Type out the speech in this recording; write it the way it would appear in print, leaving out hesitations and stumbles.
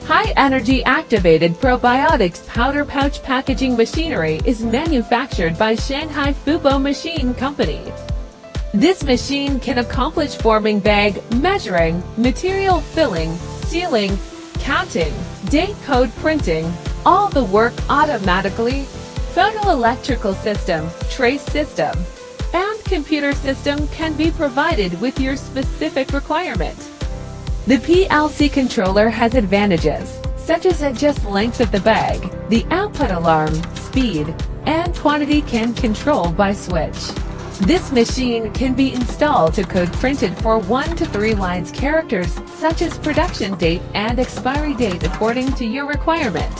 High-energy activated probiotics powder pouch packaging machinery is manufactured by Shanghai Fubo Machine Company. This machine can accomplish forming bag, measuring, material filling, sealing, counting, date code printing, all the work automatically. Photoelectrical system, trace system, and computer system can be provided with your specific requirement. The PLC controller has advantages, such as adjust length of the bag, the output alarm, speed, and quantity can control by switch. This machine can be installed to code printed for 1 to 3 lines characters such as production date and expiry date according to your requirement.